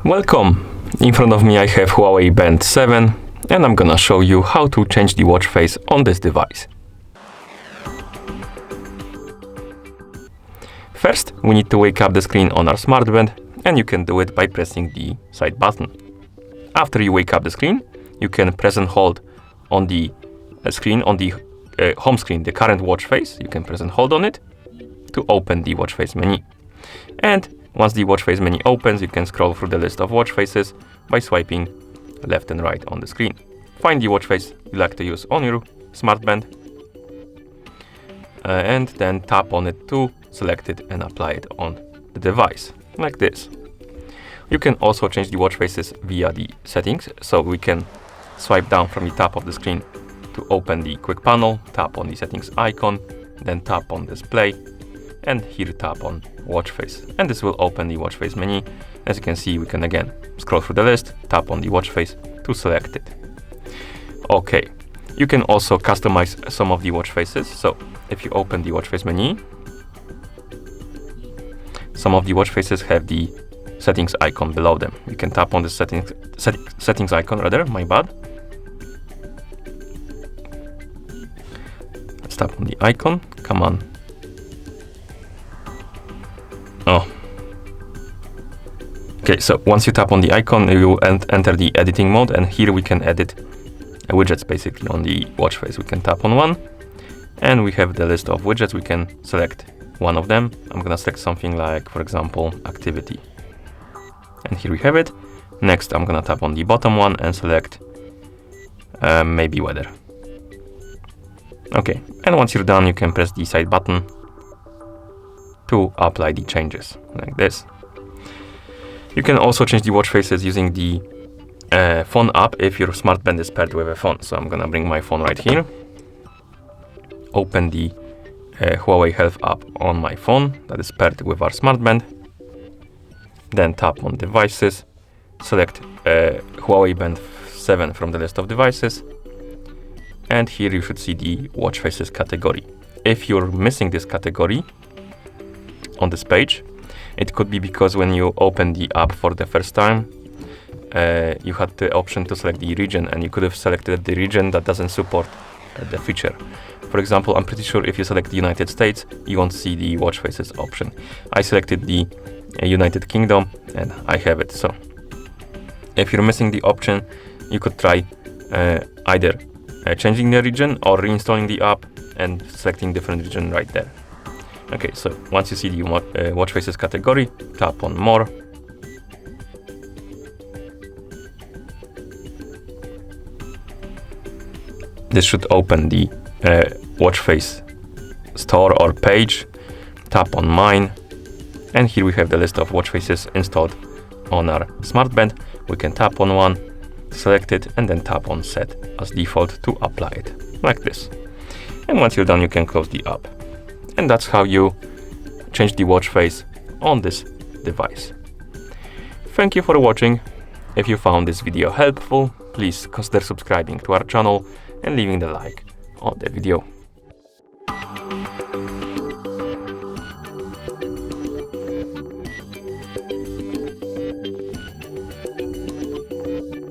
Welcome! In front of me I have Huawei Band 7 and I'm gonna show you how to change the watch face on this device. First, we need to wake up the screen on our smartband, and you can do it by pressing the side button. After you wake up the screen, you can press and hold on the screen, on the home screen, the current watch face. You can press and hold on it to open the watch face menu. And once the watch face menu opens, you can scroll through the list of watch faces by swiping left and right on the screen. Find the watch face you like to use on your smartband and then tap on it to select it and apply it on the device, like this. You can also change the watch faces via the settings, so we can swipe down from the top of the screen to open the quick panel, tap on the settings icon, then tap on display, and here tap on watch face, and this will open the watch face menu. As you can see, we can again scroll through the list, tap on the watch face to select it. Okay, you can also customize some of the watch faces. So if you open the watch face menu, some of the watch faces have the settings icon below them. You can tap on the settings icon rather, my bad. Let's tap on the icon, come on. Oh. Okay, so once you tap on the icon, you will enter the editing mode, and here we can edit widgets basically on the watch face. We can tap on one, and we have the list of widgets. We can select one of them. I'm gonna select something like, for example, activity. And here we have it. Next, I'm gonna tap on the bottom one and select maybe weather. Okay, and once you're done, you can press the side button to apply the changes, like this. You can also change the watch faces using the phone app if your smartband is paired with a phone. So I'm gonna bring my phone right here, open the Huawei Health app on my phone that is paired with our smartband, then tap on devices, select Huawei Band 7 from the list of devices, and here you should see the watch faces category. If you're missing this category on this page, it could be because when you open the app for the first time, you had the option to select the region, and you could have selected the region that doesn't support the feature. For example, I'm pretty sure if you select the United States, you won't see the watch faces option. I selected the United Kingdom and I have it. So if you're missing the option, you could try either changing the region or reinstalling the app and selecting different region right there. Okay, so once you see the watch faces category, tap on more. This should open the watch face store or page. Tap on mine, and here we have the list of watch faces installed on our smartband. We can tap on one, select it, and then tap on set as default to apply it, like this. And once you're done, you can close the app. And that's how you change the watch face on this device. Thank you for watching. If you found this video helpful, please consider subscribing to our channel and leaving the like on the video.